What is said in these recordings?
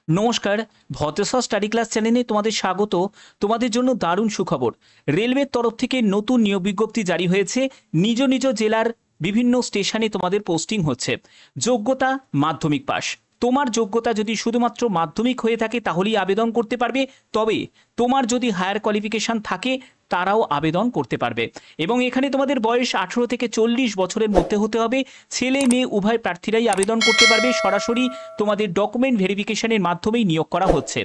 নমস্কার। ভদ্রসা study class চ্যানেলে তোমাদের স্বাগত। তোমাদের জন্য দারুণ সুখবর। রেলওয়ের তরফ থেকে নতুন নিয়োগ বিজ্ঞপ্তি জারি হয়েছে। নিজ নিজ জেলার বিভিন্ন স্টেশনে তোমাদের পোস্টিং হচ্ছে। যোগ্যতা মাধ্যমিক পাস। তোমার যোগ্যতা যদি শুধুমাত্র মাধ্যমিক হয়ে থাকে তাহলেই আবেদন করতে পারবে। তবে তোমার যদি হায়ার কোয়ালিফিকেশন থাকে তারাও আবেদন করতে পারবে। এবং এখানে তোমাদের বয়স 18 থেকে 40 বছরের মধ্যে হতে হবে। ছেলে মেয়ে উভয় প্রার্থীরাই আবেদন করতে পারবে। সরাসরি তোমাদের ডকুমেন্ট ভেরিফিকেশনের মাধ্যমেই নিয়োগ করা হচ্ছে।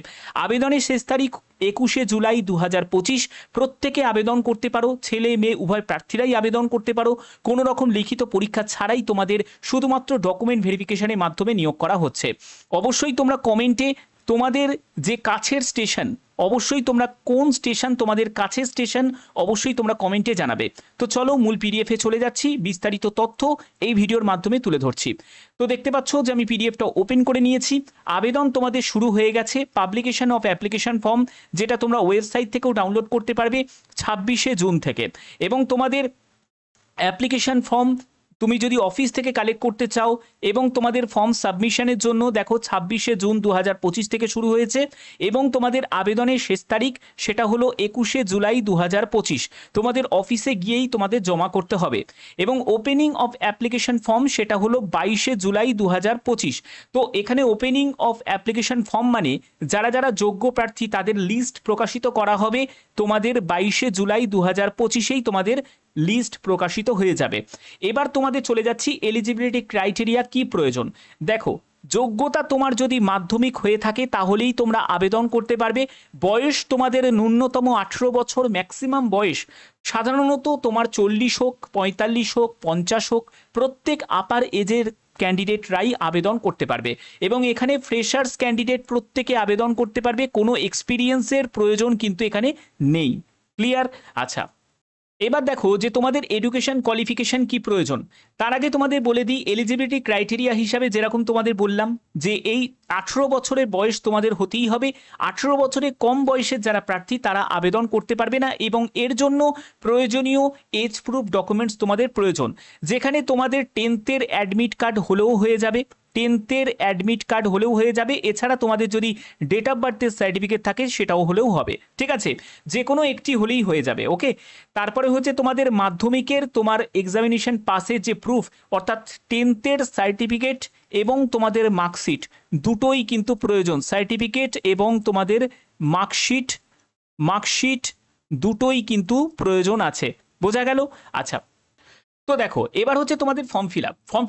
আবেদনের শেষ তারিখ 21শে জুলাই 2025। প্রত্যেকে আবেদন করতে পারো। ছেলে মেয়ে উভয় প্রার্থীরাই আবেদন করতে পারো। কোনো রকম লিখিত পরীক্ষা ছাড়াই তোমাদের শুধুমাত্র ডকুমেন্ট ভেরিফিকেশনের মাধ্যমে নিয়োগ করা হচ্ছে। অবশ্যই তোমরা কমেন্টে তোমাদের যে কাছের স্টেশন, অবশ্যই তোমরা কোন স্টেশন তোমাদের কাছের স্টেশন অবশ্যই তোমরা কমেন্টে জানাবে। তো চলো মূল পিডিএফে চলে যাচ্ছি। বিস্তারিত তথ্য এই ভিডিওর মাধ্যমে তুলে ধরছি। তো দেখতে পাচ্ছ যে আমি পিডিএফটা ওপেন করে নিয়েছি। আবেদন তোমাদের শুরু হয়ে গেছে। পাবলিকেশন অফ অ্যাপ্লিকেশন ফর্ম, যেটা তোমরা ওয়েবসাইট থেকেও ডাউনলোড করতে পারবে 26শে জুন থেকে। এবং তোমাদের অ্যাপ্লিকেশন ফর্ম তুমি যদি অফিস থেকে কালেক্ট করতে চাও এবং তোমাদের ফর্ম সাবমিশনের জন্য দেখো 26শে জুন 2025 থেকে শুরু হয়েছে। এবং তোমাদের আবেদনের শেষ তারিখ সেটা হলো 21শে জুলাই 2025। তোমাদের অফিসে গিয়েই তোমাদের জমা করতে হবে। এবং ওপেনিং অফ অ্যাপ্লিকেশন ফর্ম সেটা হলো 22শে জুলাই 2025। তো এখানে ওপেনিং অফ অ্যাপ্লিকেশন ফর্ম মানে যারা যারা যোগ্য প্রার্থী তাদের লিস্ট প্রকাশিত করা হবে তোমাদের 22শে জুলাই 2025এই তোমাদের লিস্ট প্রকাশিত হয়ে যাবে। এবার তোমাদের চলে যাচ্ছি এলিজিবিলিটি ক্রাইটেরিয়া কি প্রয়োজন। দেখো, যোগ্যতা তোমার যদি মাধ্যমিক হয়ে থাকে তাহলেই তোমরা আবেদন করতে পারবে। বয়স তোমাদের ন্যূনতম 18 বছর, ম্যাক্সিমাম বয়স সাধারণত তোমার 40 হোক, 45 হোক, 50 হোক, প্রত্যেক আপার এজের ক্যান্ডিডেটরাই আবেদন করতে পারবে। এবং এখানে ফ্রেশার্স ক্যান্ডিডেট প্রত্যেকে আবেদন করতে পারবে। কোনো এক্সপিরিয়েন্সের প্রয়োজন কিন্তু এখানে নেই। ক্লিয়ার? আচ্ছা, এবার দেখো যে তোমাদের এডুকেশন কোয়ালিফিকেশন কি প্রয়োজন। তার আগে তোমাদের বলে দিই এলিজিবিলিটি ক্রাইটেরিয়া হিসাবে যেরকম তোমাদের বললাম যে এই 18 বছরের বয়স তোমাদের হতেই হবে। 18 বছরের কম বয়সের যারা প্রার্থী তারা আবেদন করতে পারবে না। এবং এর জন্য প্রয়োজনীয় এজ প্রুফ ডকুমেন্টস তোমাদের প্রয়োজন, যেখানে তোমাদের 10th অ্যাডমিট কার্ড হলেও হয়ে যাবে। 10th অ্যাডমিট কার্ড হলেও হয়ে যাবে। এছাড়া তোমাদের যদি ডেট অফ বার্থের সার্টিফিকেট থাকে সেটাও হলেও হবে। ঠিক আছে, যে কোনো একটি হলেই হয়ে যাবে। ওকে, তারপরে হচ্ছে তোমাদের মাধ্যমিকের তোমার এক্সামিনেশন পাসের যে প্রুফ, অর্থাৎ 10th সার্টিফিকেট এবং তোমাদের মার্কশিট দুটোই কিন্তু প্রয়োজন। সার্টিফিকেট এবং তোমাদের মার্কশিট দুটোই কিন্তু প্রয়োজন আছে। বোঝা গেল? আচ্ছা, তো দেখো এবার হচ্ছে তোমাদের ফর্ম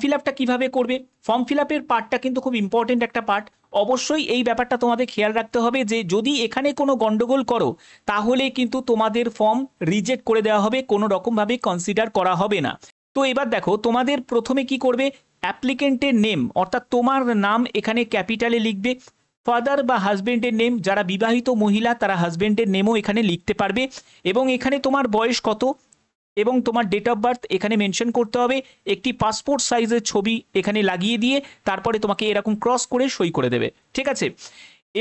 ফিল আপটা কিভাবে করবে। ফর্ম ফিল আপের পার্টটা কিন্তু খুব ইম্পর্টেন্ট একটা পার্ট। অবশ্যই এই ব্যাপারটা তোমাদের খেয়াল রাখতে হবে যে যদি এখানে কোনো গন্ডগোল করো তাহলে কিন্তু তোমাদের ফর্ম রিজেক্ট করে দেওয়া হবে, কোনো রকমভাবে কনসিডার করা হবে না। তো এবার দেখো তোমাদের প্রথমে কি করবে, অ্যাপ্লিকেন্টের নেম অর্থাৎ তোমার নাম এখানে ক্যাপিটালে লিখবে। ফাদার বা হাজবেন্ডের নেম, যারা বিবাহিত মহিলা তারা হাজবেন্ডের নেমও এখানে লিখতে পারবে। এবং এখানে তোমার বয়স কত এবং তোমার ডেট অফ বার্থ এখানে মেনশন করতে হবে। একটি পাসপোর্ট সাইজের ছবি এখানে লাগিয়ে দিয়ে তারপরে তোমাকে এরকম ক্রস করে সই করে দেবে। ঠিক আছে,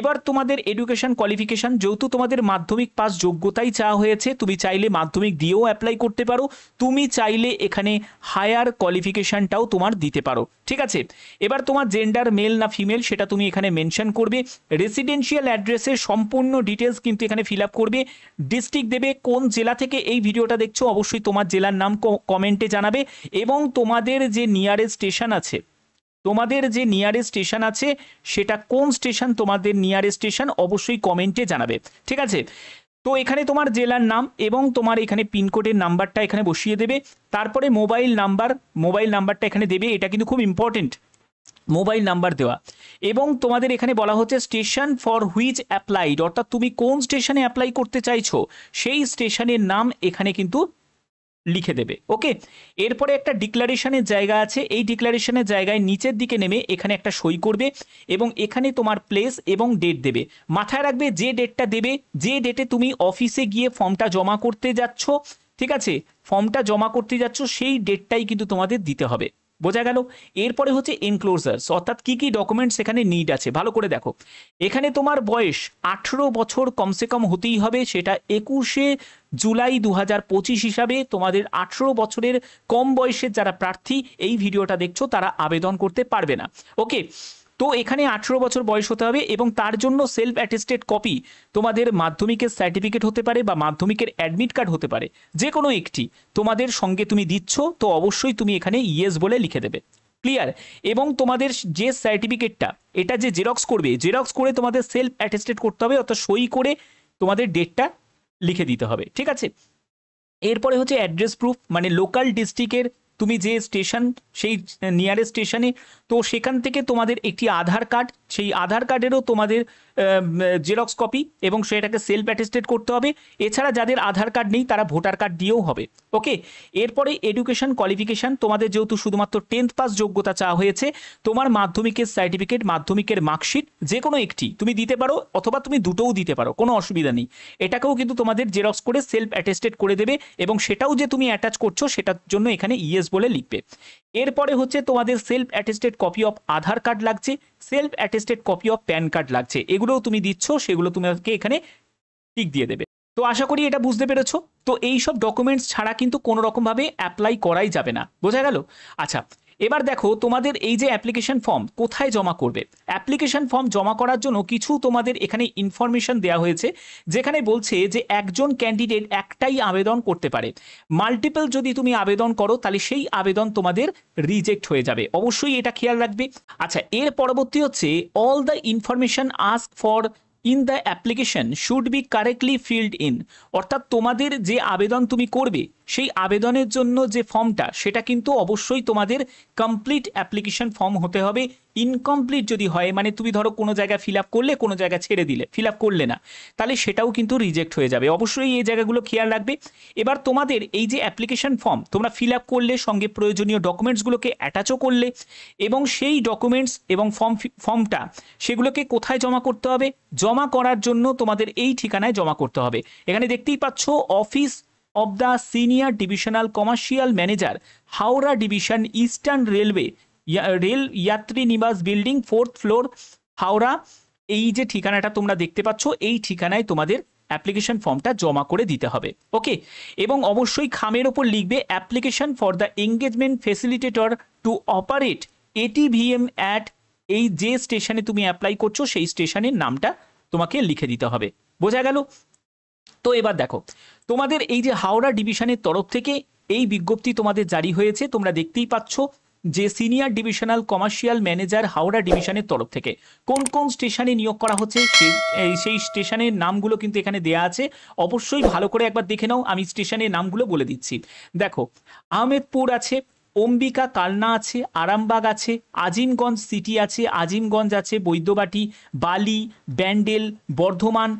এবার তোমাদের এডুকেশন কোয়ালিফিকেশন, যেহেতু তোমাদের মাধ্যমিক পাস যোগ্যতাই চাওয়া হয়েছে, তুমি চাইলে মাধ্যমিক দিয়েও অ্যাপ্লাই করতে পারো। তুমি চাইলে এখানে হায়ার কোয়ালিফিকেশনটাও তোমার দিতে পারো। ঠিক আছে, এবার তোমার জেন্ডার মেল না ফিমেল সেটা তুমি এখানে মেনশন করবে। রেসিডেন্সিয়াল অ্যাড্রেসের সম্পূর্ণ ডিটেলস কিন্তু এখানে ফিল আপ করবে। ডিস্ট্রিক্ট দেবে, কোন জেলা থেকে এই ভিডিওটা দেখছো অবশ্যই তোমার জেলার নাম কমেন্টে জানাবে। এবং তোমাদের যে নিয়ারেস্ট স্টেশন আছে সেটা কোন স্টেশন, তোমাদের নিয়ারেস্ট স্টেশন অবশ্যই কমেন্টে জানাবে। ঠিক আছে, তো এখানে তোমার জেলার নাম এবং তোমার এখানে পিনকোডের নাম্বারটা এখানে বসিয়ে দেবে। তারপরে মোবাইল নাম্বারটা এখানে দেবে। এটা কিন্তু খুব ইম্পর্টেন্ট, মোবাইল নাম্বার দেওয়া। এবং তোমাদের এখানে বলা হচ্ছে স্টেশন ফর হুইচ অ্যাপ্লাইড, অর্থাৎ তুমি কোন স্টেশনে অ্যাপ্লাই করতে চাইছো সেই স্টেশনের নাম এখানে কিন্তু লিখে দেবে। ওকে, এরপরে একটা ডিক্লারেশনের জায়গা আছে। এই ডিক্লারেশনের জায়গায় নিচের দিকে নেমে এখানে একটা সই করবে এবং এখানে তোমার প্লেস এবং ডেট দেবে। মাথায় রাখবে যে ডেটটা দেবে, যে ডেটে তুমি অফিসে গিয়ে ফর্মটা জমা করতে যাচ্ছ, ঠিক আছে, ফর্মটা জমা করতে যাচ্ছ সেই ডেটটাই কিন্তু তোমাদের দিতে হবে। বোঝা গেল? এরপরে হচ্ছে এনক্লোজার্স, অর্থাৎ কি কি ডকুমেন্টস এখানে নিড আছে ভালো করে দেখো। এখানে তোমার বয়স 18 বছর কমসে কম হতেই হবে, সেটা 21শে জুলাই 2025 হিসাবে তোমাদের 18 বছরের কম বয়সের যারা প্রার্থী এই ভিডিওটা দেখছো তারা আবেদন করতে পারবে না। ওকে, তো এখানে 18 বছর বয়স হতে হবে এবং তার জন্য সেলফ অ্যাটেস্টেড কপি তোমাদের মাধ্যমিকের সার্টিফিকেট হতে পারে বা মাধ্যমিকের অ্যাডমিট কার্ড হতে পারে, যে কোনো একটি তোমাদের সঙ্গে তুমি দিচ্ছ, তো অবশ্যই তুমি এখানে ইয়েস বলে লিখে দেবে। ক্লিয়ার? এবং তোমাদের যে সার্টিফিকেটটা, এটা যে জেরক্স করবে, জেরক্স করে তোমাদের সেলফ অ্যাটেস্টেড করতে হবে, অর্থাৎ সই করে তোমাদের ডেটটা লিখে দিতে হবে। ঠিক আছে? এরপরে হচ্ছে অ্যাড্রেস প্রুফ, মানে লোকাল ডিস্ট্রিক্টের তুমি যে স্টেশন, সেই নিয়ারেস্ট স্টেশনে, তো সেখান থেকে তোমাদের একটি আধার কার্ড, সেই আধার কার্ডেরও তোমাদের জেরক্স কপি এবং সেটাকে সেলফ অ্যাটেস্টেড করতে হবে। এছাড়া যাদের আধার কার্ড নেই তারা ভোটার কার্ড দিয়েও হবে। ওকে, এরপরে এডুকেশন কোয়ালিফিকেশান, তোমাদের যেহেতু শুধুমাত্র 10th পাস যোগ্যতা চাওয়া হয়েছে, তোমার মাধ্যমিকের সার্টিফিকেট, মাধ্যমিকের মার্কশিট যে কোনো একটি তুমি দিতে পারো, অথবা তুমি দুটোও দিতে পারো, কোনো অসুবিধা নেই। এটাকেও কিন্তু তোমাদের জেরক্স করে সেলফ অ্যাটেস্টেড করে দেবে এবং সেটাও যে তুমি অ্যাটাচ করছো সেটার জন্য এখানে ইয়েস বলে লিখবে। এরপরে হচ্ছে তোমাদের self attested copy of Aadhaar card লাগছে, self attested copy of PAN card লাগছে, এগুলোও তুমি দিচ্ছ, সেগুলো তোমাকে এখানে টিক দিয়ে দেবে। তো আশা করি এটা বুঝতে পেরেছো। তো এই সব ডকুমেন্টস ছাড়া কিন্তু কোনো রকমভাবে অ্যাপ্লাই করাই যাবে না, বোঝা গেল? আচ্ছা, এবার দেখো তোমাদের এই যে অ্যাপ্লিকেশন ফর্ম কোথায় জমা করবে। অ্যাপ্লিকেশন ফর্ম জমা করার জন্য কিছু তোমাদের এখানে ইনফরমেশন দেওয়া হয়েছে, যেখানে বলছে যে একজন ক্যান্ডিডেট একটাই আবেদন করতে পারে, মাল্টিপল যদি তুমি আবেদন করো তাহলে সেই আবেদন তোমাদের রিজেক্ট হয়ে যাবে, অবশ্যই এটা খেয়াল রাখবে। আচ্ছা, এর পরবর্তী হচ্ছে all the information ask for in the application should be correctly field in, অর্থাৎ তোমাদের যে আবেদন তুমি করবে সেই আবেদনের জন্য যে ফর্মটা, সেটা কিন্তু অবশ্যই তোমাদের কমপ্লিট অ্যাপ্লিকেশন ফর্ম হতে হবে। ইনকমপ্লিট যদি হয়, মানে তুমি ধরো কোনো জায়গায় ফিল আপ করলে, কোনো জায়গায় ছেড়ে দিলে, ফিল আপ করলে না, তাহলে সেটাও কিন্তু রিজেক্ট হয়ে যাবে, অবশ্যই এই জায়গাগুলো খেয়াল রাখবে। এবার তোমাদের এই যে অ্যাপ্লিকেশন ফর্ম তোমরা ফিল আপ করলে, সঙ্গে প্রয়োজনীয় ডকুমেন্টসগুলোকে অ্যাটাচও করলে, এবং সেই ডকুমেন্টস এবং ফর্মটা সেগুলোকে কোথায় জমা করতে হবে? জমা করার জন্য তোমাদের এই ঠিকানায় জমা করতে হবে। এখানে দেখতেই পাচ্ছ, office of the senior divisional commercial manager, Howrah division, eastern railway, rail যাত্রী নিবাস বিল্ডিং, 4th ফ্লোর, হাওড়া। এই যে ঠিকানাটা তোমরা দেখতে পাচ্ছ, এই ঠিকানায় তোমাদের অ্যাপ্লিকেশন ফর্মটা জমা করে দিতে হবে। ওকে, এবং অবশ্যই খামের ওপর লিখবে application for the engagement facilitator two operate ATVM at, এই যে স্টেশনে তুমি অ্যাপ্লাই করছো সেই স্টেশনের নামটা তোমাকে লিখে দিতে হবে। বোঝা গেল? তো এবার দেখো, তোমাদের এই যে হাওড়া ডিভিশনের তরফ থেকে এই বিজ্ঞপ্তি তোমাদের জারি হয়েছে, তোমরা দেখতেই পাচ্ছ যে senior divisional commercial manager Howrah ডিভিশনের তরফ থেকে কোন কোন স্টেশনে নিয়োগ করা হচ্ছে সেই স্টেশনের নামগুলো কিন্তু এখানে দেয়া আছে, অবশ্যই ভালো করে একবার দেখে নাও। আমি স্টেশনের নামগুলো বলে দিচ্ছি। দেখো, আহমেদপুর আছে, অম্বিকা কালনা আছে, আরামবাগ আছে, আজিমগঞ্জ সিটি আছে, আজিমগঞ্জ আছে, বৈদ্যবাটি, বালি, ব্যান্ডেল, বর্ধমান,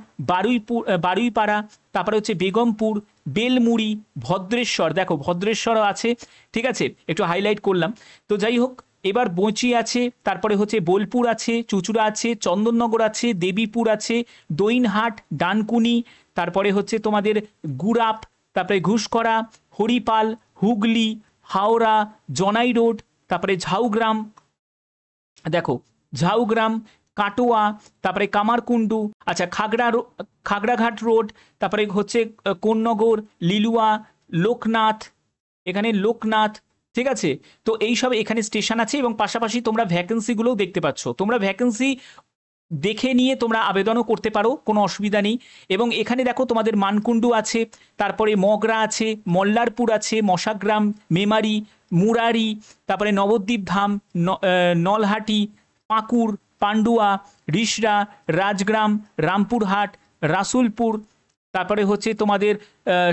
বারুইপাড়া, তারপরে হচ্ছে বেগমপুর, বেলমুড়ি, ভদ্রেশ্বর, দেখো ভদ্রেশ্বরও আছে, ঠিক আছে, একটু হাইলাইট করলাম। তো যাই হোক, এবার বঁচি আছে, তারপরে হচ্ছে বোলপুর আছে, চুচুড়া আছে, চন্দননগর আছে, দেবীপুর আছে, দইনহাট, ডানকুনি, তারপরে হচ্ছে তোমাদের গুড়াপ, তারপরে ঘুষকরা, হরিপাল, হুগলি, হাওড়া, জনাই রোড, তারপরে ঝাউগ্রাম, দেখো ঝাউগ্রাম, কাটোয়া, তারপরে কামারকুণ্ডু, আচ্ছা খাগড়াঘাট রোড, তারপরে হচ্ছে কোন্নগর, লিলুয়া, লোকনাথ, এখানে লোকনাথ, ঠিক আছে। তো এইসব এখানে স্টেশন আছে এবং পাশাপাশি তোমরা ভ্যাকেন্সিগুলোও দেখতে পাচ্ছ, তোমরা ভ্যাকেন্সি দেখে নিয়ে তোমরা আবেদনও করতে পারো, কোনো অসুবিধা নেই। এবং এখানে দেখো তোমাদের মানকুণ্ডু আছে, তারপরে মগরা আছে, মল্লারপুর আছে, মশাগ্রাম, মেমারি, মুরারি, তারপরে নবদ্বীপ ধাম, নলহাটি, পাঁকুড়, পান্ডুয়া, রিষড়া, রাজগ্রাম, রামপুরহাট, রাসুলপুর, তারপরে হচ্ছে তোমাদের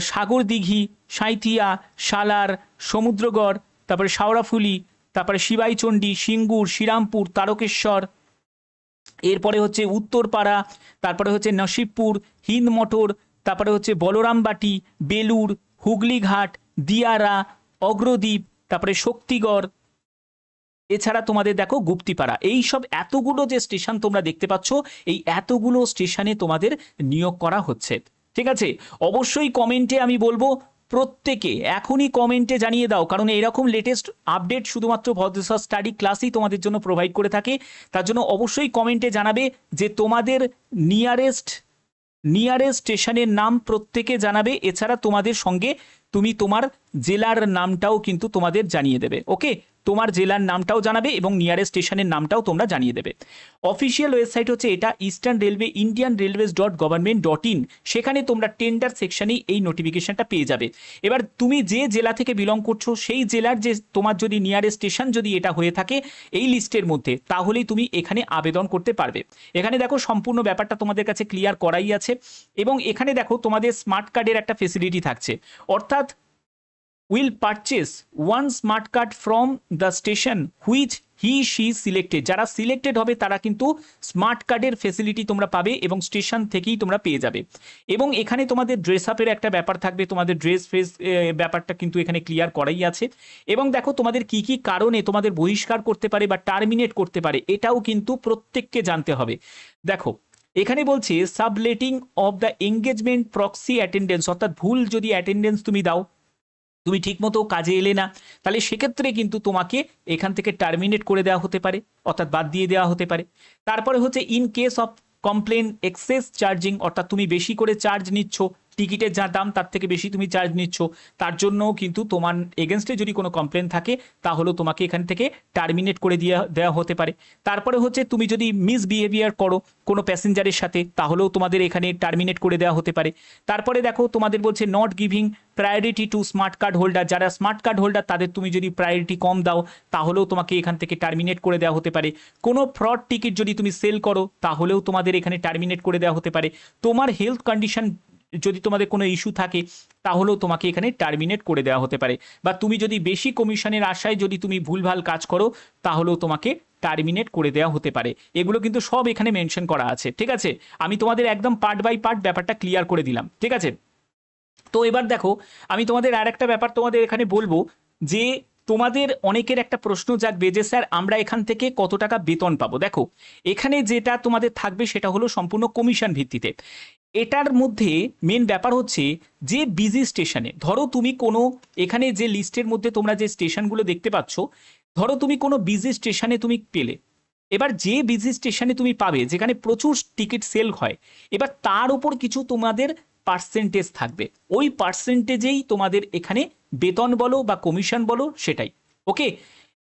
সাগরদিঘি, সাঁইথিয়া, সালার, সমুদ্রগড়, তারপরে শাওড়াফুলি, তারপরে শিবাইচণ্ডী, সিঙ্গুর, শ্রীরামপুর, তারকেশ্বর, এরপরে হচ্ছে উত্তরপাড়া, তারপরে হচ্ছে নসিবপুর, হিন্দমটর, তারপরে হচ্ছে বলরামবাটি, বেলুর, হুগলিঘাট, দিয়ারা, অগ্রদ্বীপ, তারপরে শক্তিগড়, এছাড়া তোমাদের দেখো গুপ্তিপাড়া। এই সব এতগুলো যে স্টেশন তোমরা দেখতে পাচ্ছ, এই এতগুলো স্টেশনে তোমাদের নিয়োগ করা হচ্ছে, ঠিক আছে। অবশ্যই কমেন্টে আমি বলবো প্রত্যেকে এখনই কমেন্টে জানিয়ে দাও, কারণ এরকম লেটেস্ট আপডেট শুধুমাত্র ভদ্রেশ্বর স্টাডি ক্লাসই তোমাদের জন্য প্রোভাইড করে থাকে। তার জন্য অবশ্যই কমেন্টে জানাবে যে তোমাদের নিয়ারেস্ট স্টেশনের নাম প্রত্যেকে জানাবে। এছাড়া তোমাদের সঙ্গে তুমি তোমার জেলার নামটাও কিন্তু তোমাদের জানিয়ে দেবে। ওকে, তোমার জেলার নামটাও জানাবে এবং নিয়ারেস্ট স্টেশনের নামটাও তোমরা জানিয়ে দেবে। অফিসিয়াল ওয়েবসাইট হচ্ছে এটা ইস্টার্ন রেলওয়ে indianrailways.government.in, সেখানে তোমরা টেন্ডার সেকশনেই এই নোটিফিকেশনটা পেয়ে যাবে। এবার তুমি যে জেলা থেকে বিলং করছো সেই জেলার যে তোমার যদি নিয়ারেস্ট স্টেশন যদি এটা হয়ে থাকে এই লিস্টের মধ্যে, তাহলেই তুমি এখানে আবেদন করতে পারবে। এখানে দেখো সম্পূর্ণ ব্যাপারটা তোমাদের কাছে ক্লিয়ার করাই আছে এবং এখানে দেখো তোমাদের স্মার্ট কার্ডের একটা ফেসিলিটি থাকছে, অর্থাৎ will purchase one smart card from the station which he she selected, যারা সিলেক্টেড হবে তারা কিন্তু স্মার্ট কার্ডের ফেসিলিটি তোমরা পাবে এবং স্টেশন থেকেই তোমরা পেয়ে যাবে। এবং এখানে তোমাদের ড্রেস আপের একটা ব্যাপার থাকবে, তোমাদের ড্রেস ফেস ব্যাপারটা কিন্তু এখানে ক্লিয়ার করাই আছে। এবং দেখো তোমাদের কি কি কারণে তোমাদের বহিষ্কার করতে পারে বা টার্মিনেট করতে পারে এটাও কিন্তু প্রত্যেককে জানতে হবে। দেখো এখানে বলছে subletting of the engagement proxy attendance, অর্থাৎ ভুল যদি অ্যাটেন্ডেন্স তুমি দাও, তুমি ঠিকমতো কাজে এলে না, তাহলে সেক্ষেত্রে কিন্তু তোমাকে এখান থেকে টার্মিনেট করে দেওয়া হতে পারে, অর্থাৎ বাদ দিয়ে দেওয়া হতে পারে। তারপরে হচ্ছে in case of complain excess charging, অর্থাৎ তুমি বেশি করে চার্জ নিচ্ছ, টিকিটের যা দাম তার থেকে বেশি তুমি চার্জ নিচ্ছ, তার জন্যও কিন্তু তোমার এগেনস্টে যদি কোনো কমপ্লেন থাকে তাহলেও তোমাকে এখান থেকে টার্মিনেট করে দেওয়া হতে পারে। তারপরে হচ্ছে তুমি যদি মিসবিহেভিয়ার করো কোনো প্যাসেঞ্জারের সাথে, তাহলেও তোমাদের এখানে টার্মিনেট করে দেওয়া হতে পারে। তারপরে দেখো তোমাদের বলছে not giving priority to smart card holder, যারা স্মার্ট কার্ড হোল্ডার তাদের তুমি যদি প্রায়োরিটি কম দাও তাহলেও তোমাকে এখান থেকে টার্মিনেট করে দেওয়া হতে পারে। কোনো ফ্রড টিকিট যদি তুমি সেল করো তাহলেও তোমাদের এখানে টার্মিনেট করে দেওয়া হতে পারে। তোমার হেলথ কন্ডিশন যদি তোমাদের কোনো ইস্যু থাকে তাহলেও তোমাকে এখানে টার্মিনেট করে দেওয়া হতে পারে, বা তুমি যদি বেশি কমিশনের আশায় যদি তুমি ভুলভাল কাজ করো তাহলেও তোমাকে টার্মিনেট করে দেওয়া হতে পারে। এগুলো কিন্তু সব এখানে মেনশন করা আছে, ঠিক আছে? আমি তোমাদের একদম পার্ট বাই পার্ট ব্যাপারটা ক্লিয়ার করে দিলাম, ঠিক আছে? তো এবার দেখো আমি তোমাদের আর একটা ব্যাপার তোমাদের এখানে বলবো, যে তোমাদের অনেকের একটা প্রশ্ন জাগবে যে স্যার আমরা এখান থেকে কত টাকা বেতন পাবো। দেখো এখানে যেটা তোমাদের থাকবে সেটা হলো সম্পূর্ণ কমিশন ভিত্তিতে। এটার মধ্যে মেন ব্যাপার হচ্ছে যে বিজি স্টেশনে, ধরো তুমি কোনো এখানে যে লিস্টের মধ্যে তোমরা যে স্টেশনগুলো দেখতে পাচ্ছ, ধরো তুমি কোনো বিজি স্টেশনে তুমি পেলে, এবার যে বিজি স্টেশনে তুমি পাবে যেখানে প্রচুর টিকিট সেল হয়, এবার তার উপর কিছু তোমাদের পার্সেন্টেজ থাকবে, ওই পার্সেন্টেজেই তোমাদের এখানে বেতন বলো বা কমিশন বলো সেটাই, ওকে?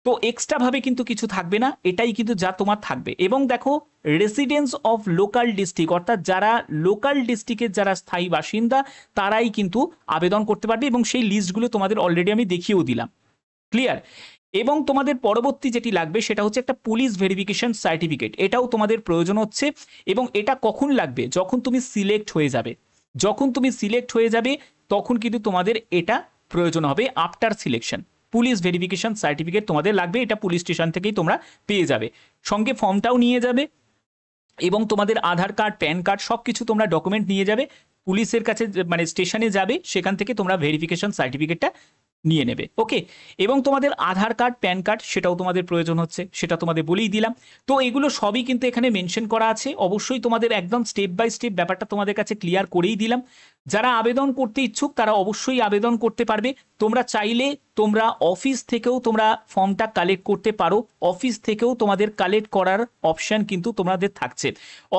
তো এক্সট্রা ভাবে কিন্তু কিছু থাকবে না, এটাই কিন্তু যা তোমার থাকবে। এবং দেখো রেসিডেন্স অফ লোকাল ডিস্ট্রিক্ট, অর্থাৎ যারা লোকাল ডিস্ট্রিক্টের যারা স্থায়ী বাসিন্দা তারাই কিন্তু আবেদন করতে পারবে এবং সেই লিস্টগুলো তোমাদের অলরেডি আমি দেখিয়েও দিলাম, ক্লিয়ার? এবং তোমাদের পরবর্তী যেটি লাগবে সেটা হচ্ছে একটা পুলিশ ভেরিফিকেশন সার্টিফিকেট, এটাও তোমাদের প্রয়োজন হচ্ছে। এবং এটা কখন লাগবে? যখন তুমি সিলেক্ট হয়ে যাবে, যখন তুমি সিলেক্ট হয়ে যাবে তখন কিন্তু তোমাদের এটা প্রয়োজন হবে after selection. Police verification certificate তোমাদের লাগবে, এটা পুলিশ স্টেশন থেকেই তোমরা পেয়ে যাবে, সঙ্গে ফর্মটাও নিয়ে যাবে এবং তোমাদের আধার কার্ড প্যান কার্ড সব কিছু তোমরা ডকুমেন্ট নিয়ে যাবে, পুলিশের কাছে মানে স্টেশনে যাবে, সেখান থেকে তোমরা ভেরিফিকেশন সার্টিফিকেটটা নিয়ে নেবে, ওকে? এবং তোমাদের আধার কার্ড প্যান কার্ড সেটাও তোমাদের প্রয়োজন হচ্ছে, সেটা তোমাদের বলেই দিলাম। তো এগুলো সবই কিন্তু এখানে মেনশন করা আছে, অবশ্যই তোমাদের একদম স্টেপ বাই স্টেপ ব্যাপারটা তোমাদের কাছে ক্লিয়ার করেই দিলাম। যারা আবেদন করতে ইচ্ছুক তারা অবশ্যই আবেদন করতে পারবে। তোমরা চাইলে তোমরা অফিস থেকেও তোমরা ফর্মটা কালেক্ট করতে পারো, অফিস থেকেও তোমাদের কালেক্ট করার অপশন কিন্তু তোমাদের থাকছে।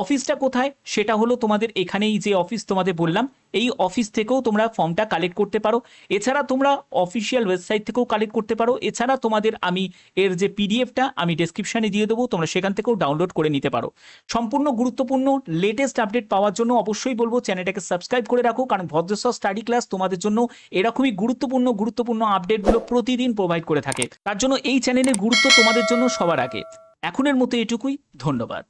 অফিসটা কোথায়? সেটা হলো তোমাদের এখানেই যে অফিস তোমাদের বললাম, এই অফিস থেকেও তোমরা ফর্মটা কালেক্ট করতে পারো। এছাড়া তোমরা অফিসিয়াল ওয়েবসাইট থেকেও কালেক্ট করতে পারো। এছাড়া তোমাদের আমি এর যে পিডিএফটা আমি ডেসক্রিপশনে দিয়ে দেবো, তোমরা সেখান থেকেও ডাউনলোড করে নিতে পারো। সম্পূর্ণ গুরুত্বপূর্ণ লেটেস্ট আপডেট পাওয়ার জন্য অবশ্যই বলবো চ্যানেলটাকে সাবস্ক্রাইব করে রাখো, কারণ ভদ্রেশ্বর স্টাডি ক্লাস তোমাদের জন্য এরকমই গুরুত্বপূর্ণ আপডেটগুলো প্রতিদিন প্রোভাইড করে থাকে। তার জন্য এই চ্যানেলের গুরুত্ব তোমাদের জন্য সবার আগে। এখনের মতো এটুকুই, ধন্যবাদ।